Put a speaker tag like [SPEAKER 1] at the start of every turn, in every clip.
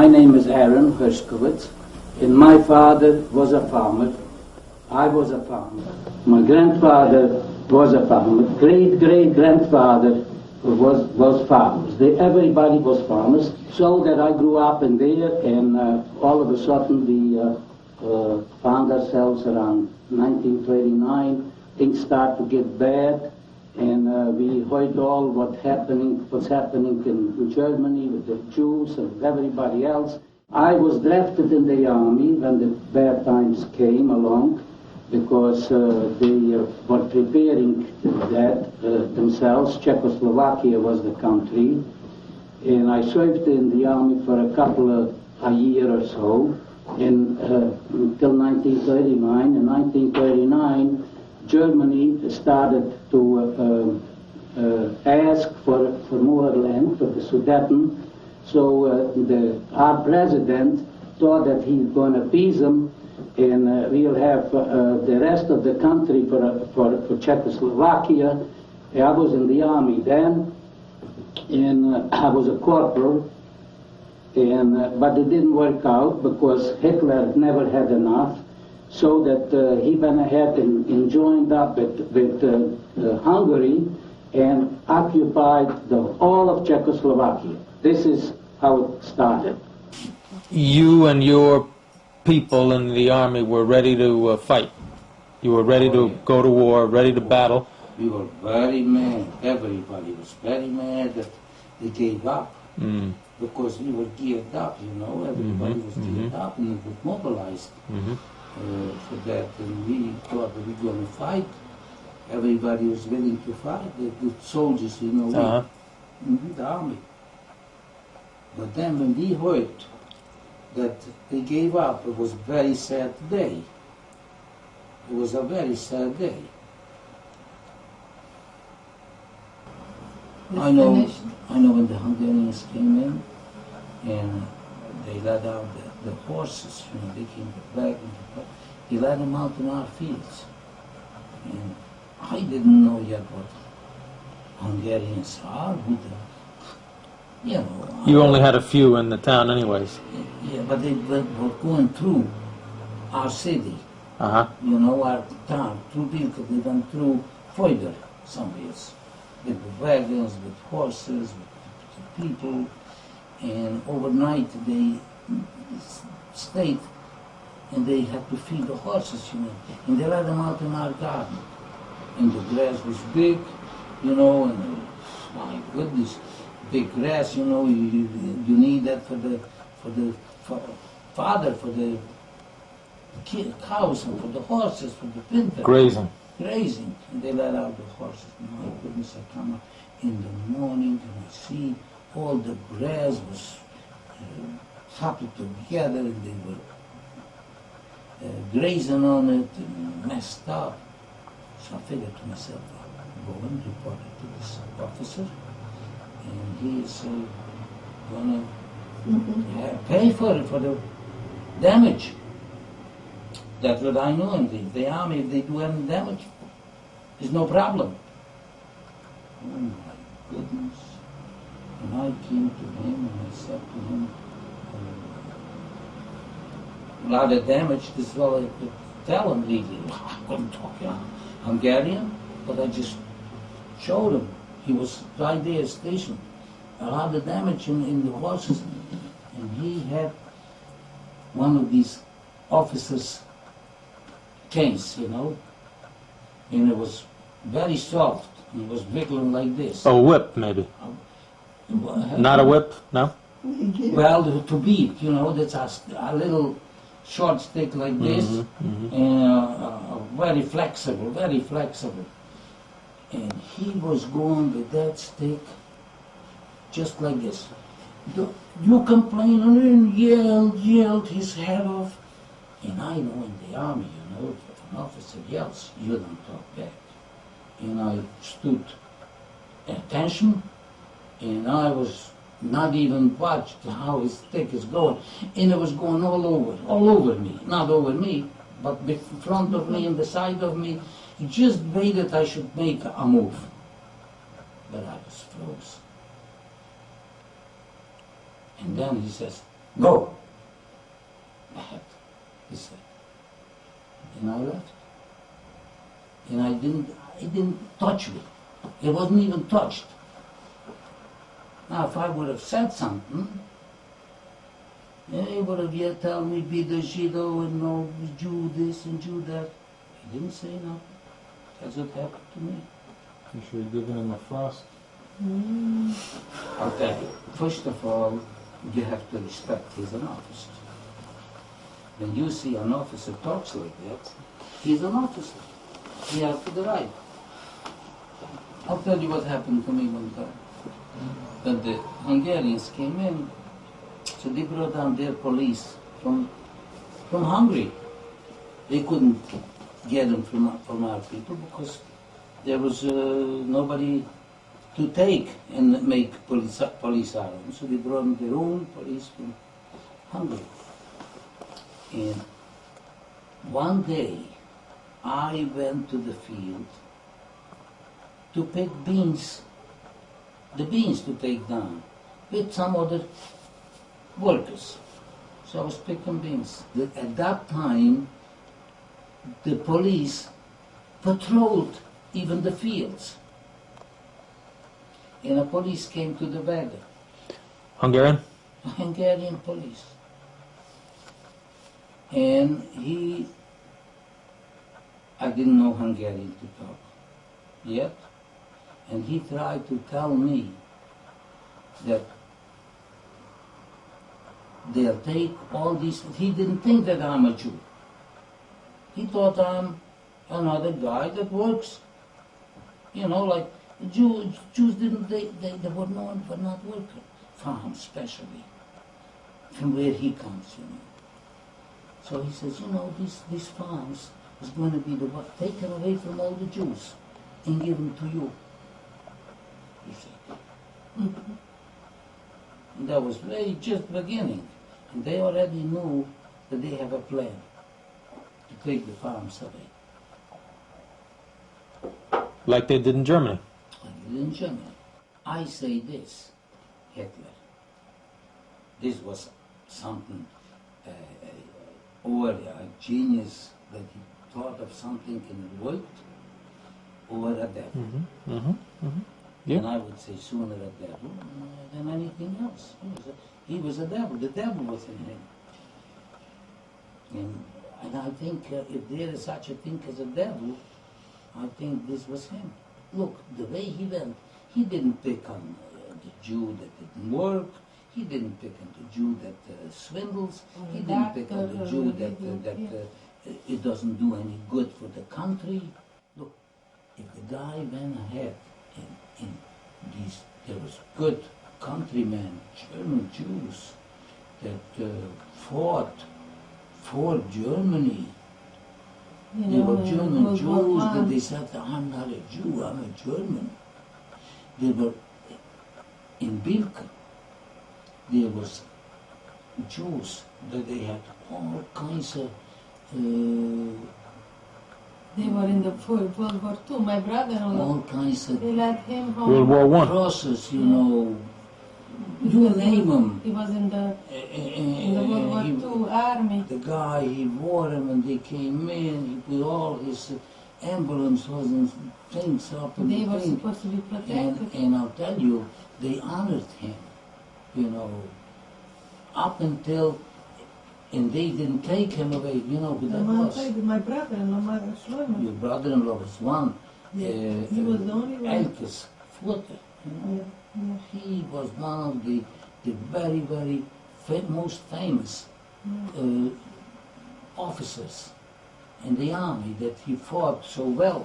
[SPEAKER 1] My name is Aaron Hershkovitz, and my father was a farmer. I was a farmer. My grandfather was a farmer. Great-great-grandfather was farmers. Everybody was farmers. So that I grew up in there, and all of a sudden we found ourselves around 1939. Things start to get bad, and we heard all what's happening in Germany with the Jews and everybody else. I was drafted in the army when the bad times came along, because they were preparing that themselves. Czechoslovakia was the country, and I served in the army for a year or so, until 1939. In 1939, Germany started to ask for more land for the Sudeten. So our president thought that he's going to appease them, and we'll have the rest of the country for Czechoslovakia. I was in the army then, and I was a corporal, but it didn't work out because Hitler never had enough, so that he went ahead and joined up with Hungary and occupied all of Czechoslovakia. This is how it started.
[SPEAKER 2] You and your people in the army were ready to fight. You were ready to go to war, ready to battle.
[SPEAKER 1] We were very mad. Everybody was very mad that they gave up. Because we were geared up, everybody was geared up and was mobilized for that. And we thought that we were going to fight. Everybody was willing to fight, the soldiers, the army. But then when we heard that they gave up, it was a very sad day. It was a very sad day. I know when the Hungarians came in, and they let out the horses, they came back, they let them out in our fields. And I didn't know yet what Hungarians are,
[SPEAKER 2] You only had a few in the town anyways.
[SPEAKER 1] Yeah, but they were going through our city, our town, through because they went through further somewhere, with the wagons, with horses, with people, and overnight they stayed, and they had to feed the horses, and they let them out in our garden, and the grass was big, and my goodness, big grass, you need that for the fodder, for the cows, and for the horses, for the winter.
[SPEAKER 2] Grazing.
[SPEAKER 1] And they let out the horses. My goodness, I come up in the morning and I see all the grass was coupled together, and they were grazing on it and messed up. So I figured to myself, I'll go and report it to this officer, and he is going to pay for it, for the damage. That's what I know in the army. If they do any damage, there's no problem. Oh my goodness. And I came to him and I said to him, a lot of damage. This is all I could tell him legally. I couldn't talk Hungarian, but I just showed him. He was right there stationed. A lot of damage in the horses. And he had one of these officers' case, and it was very soft. It was wiggling like this.
[SPEAKER 2] A whip, maybe. Not a whip, no?
[SPEAKER 1] Well, to beat, that's a little short stick like this, and very flexible, very flexible. And he was going with that stick just like this. You complain, and yelled his head off. And I know in the army, if an officer yells, you don't talk back. And I stood at attention, and I was not even watched how his stick is going. And it was going all over me. Not over me, but in front of me and the side of me. He just waited I should make a move. But I was froze. And then he says, Go. Bad, he said. And I left. And it didn't touch me. It wasn't even touched. Now, if I would have said something, he would have yet told me, be the Jido and no Jew this and Jew that. He didn't say nothing. That's what happened to me.
[SPEAKER 2] You should have given him a frost.
[SPEAKER 1] I'll tell you, first of all, you have to respect he's an officer. When you see an officer talks like that, he's an officer. He has the right. I'll tell you what happened to me one time. When the Hungarians came in, so they brought down their police from Hungary. They couldn't get them from our people because there was nobody to take and make police out of them. So they brought them their own police from Hungary. And one day, I went to the field to pick beans, the beans to take down, with some other workers. So I was picking beans. At that time, the police patrolled even the fields. And the police came to the wagon.
[SPEAKER 2] Hungarian?
[SPEAKER 1] Hungarian police. And I didn't know Hungarian to talk yet, and he tried to tell me that they'll take all these. He didn't think that I'm a Jew. He thought I'm another guy that works. You know, like Jews didn't, they were known for not working. Farms, especially, from where he comes, you know. So he says, you know, these farms is going to be taken away from all the Jews and given to you. He said. And that was just beginning. And they already knew that they have a plan to take the farms away.
[SPEAKER 2] Like they did in Germany.
[SPEAKER 1] Like they did in Germany. I say this, Hitler. This was something, or a genius that he thought of something and it worked, or a devil.
[SPEAKER 2] Yeah.
[SPEAKER 1] And I would say sooner a devil than anything else. He was a devil. The devil was in him. And I think if there is such a thing as a devil, I think this was him. Look, the way he went, he didn't pick on the Jew that didn't work. He didn't pick on the Jew that swindles. He didn't pick on the Jew that it doesn't do any good for the country. Look, if the guy went ahead and there was good countrymen, German Jews, that fought for Germany. They were German Jews, but they said, I'm not a Jew, I'm a German. They were in Bilka. There was Jews that they had all kinds of.
[SPEAKER 3] They were in the World War II. My brother-in-law.
[SPEAKER 1] All kinds of.
[SPEAKER 3] They let him home.
[SPEAKER 2] World War I.
[SPEAKER 1] Crosses, you know. You name them.
[SPEAKER 3] He was in the World War II army.
[SPEAKER 1] The guy, he wore them and they came in. He put all his emblems and things up. And
[SPEAKER 3] they were supposed to be protected.
[SPEAKER 1] And I'll tell you, they honored him. You know, up until, and they didn't take him away, you know who that was.
[SPEAKER 3] My brother-in-law,
[SPEAKER 1] Your brother-in-law was one.
[SPEAKER 3] He was the only one.
[SPEAKER 1] Elkes, Flutter, you know. He was one of the very, very most famous officers in the army that he fought so well.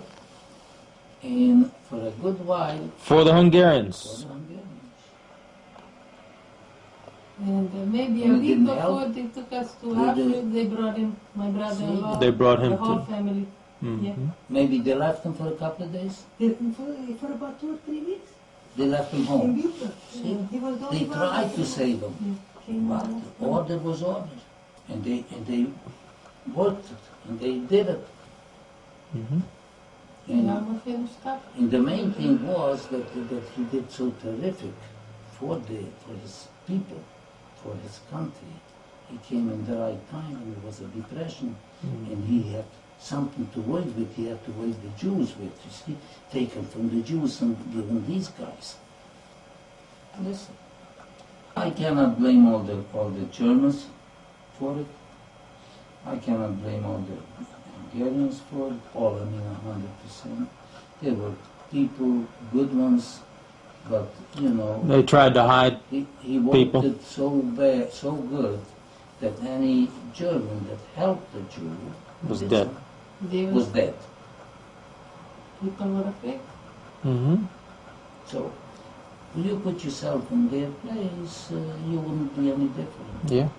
[SPEAKER 1] And for a good while.
[SPEAKER 2] For the Hungarians.
[SPEAKER 3] And maybe a week before they took us to Auschwitz, they brought him, my brother-in-law.
[SPEAKER 2] They brought him
[SPEAKER 3] the whole
[SPEAKER 2] to.
[SPEAKER 3] family. Yeah.
[SPEAKER 1] Maybe they left him for a couple of days.
[SPEAKER 3] For about 2 or 3 weeks.
[SPEAKER 1] They left him home.
[SPEAKER 3] See?
[SPEAKER 1] They tried to save him, but order was order, and they worked it, and they did it. And the main thing was that he did so terrific for his people, for his country. He came in the right time, and it was a depression, and he had something to work with. He had to work the Jews with, you see, taken from the Jews and given these guys. Listen, I cannot blame all the Germans for it. I cannot blame all the Hungarians for it. All, I mean, 100%. There were people, good ones, but you know.
[SPEAKER 2] They tried to hide
[SPEAKER 1] he wanted it so bad, so good, that any German that helped the Jew
[SPEAKER 2] was dead.
[SPEAKER 1] Was dead.
[SPEAKER 3] People were affected.
[SPEAKER 2] Mm-hmm.
[SPEAKER 1] So, when you put yourself in their place, you wouldn't be any different.
[SPEAKER 2] Yeah.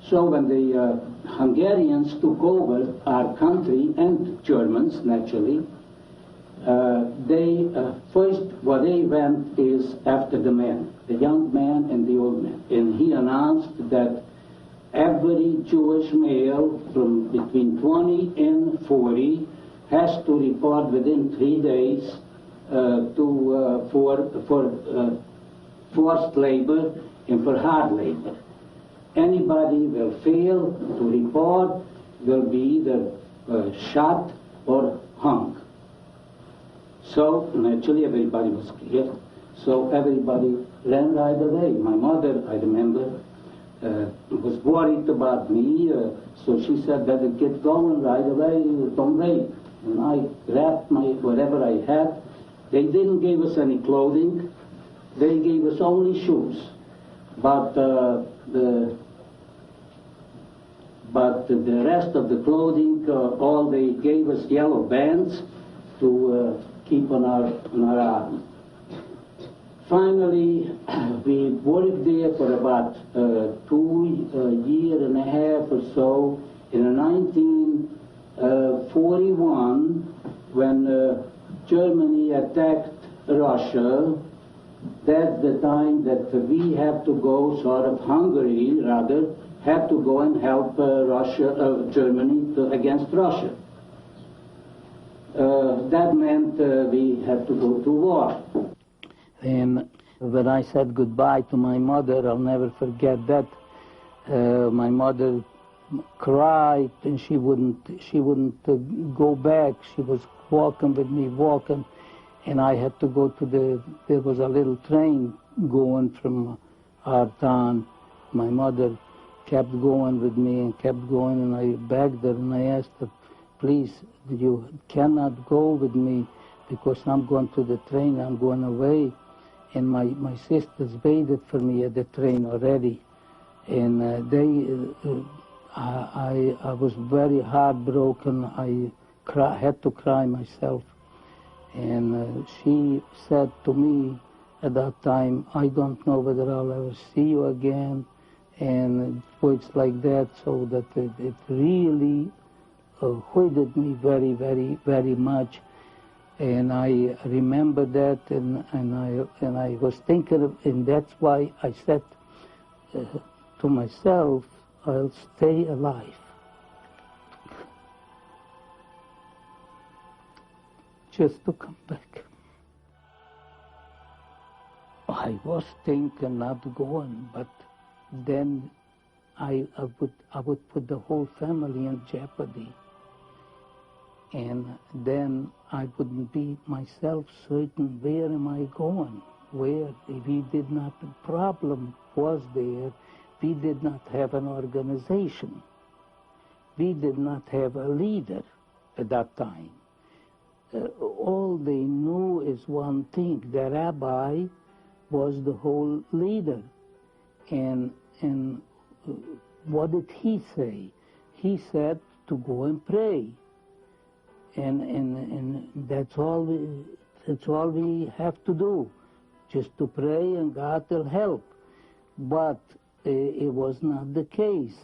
[SPEAKER 1] So when the Hungarians took over our country, and Germans, naturally, they first, what they went is after the men, the young man and the old man. And he announced that every Jewish male from between 20 and 40 has to report within 3 days for forced labor and for hard labor. Anybody will fail to report will be either shot or hung. So naturally everybody was scared. So everybody ran right away. My mother, I remember, was worried about me, so she said, better get going right away, don't wait. And I grabbed whatever I had. They didn't give us any clothing. They gave us only shoes. But the rest of the clothing, all they gave us yellow bands to keep on our arm. Finally, we worked there for about 2 years and a half or so. In 1941, when Germany attacked Russia, that's the time that we have to go, sort of Hungary rather, had to go and help Germany against Russia. That meant we had to go to war. And when I said goodbye to my mother, I'll never forget that. My mother cried, and she wouldn't go back. She was walking with me, and I had to go to there was a little train going from our town. My mother kept going with me and kept going, and I begged her and I asked her, please, you cannot go with me because I'm going to the train, I'm going away. And my sisters waited for me at the train already. And I was very heartbroken. I had to cry myself. And she said to me at that time, I don't know whether I'll ever see you again. And words like that, so that it really hurted me very, very, very much. And I remember that, and I was thinking of, and that's why I said to myself, I'll stay alive. Just to come back. I was thinking not going, but then I would put the whole family in jeopardy. And then I wouldn't be myself certain, where am I going? Where? We did not, the problem was there, we did not have an organization. We did not have a leader at that time. All they knew is one thing, the rabbi was the whole leader. And what did he say? He said to go and pray. And that's all we have to do, just to pray and God will help. But it was not the case.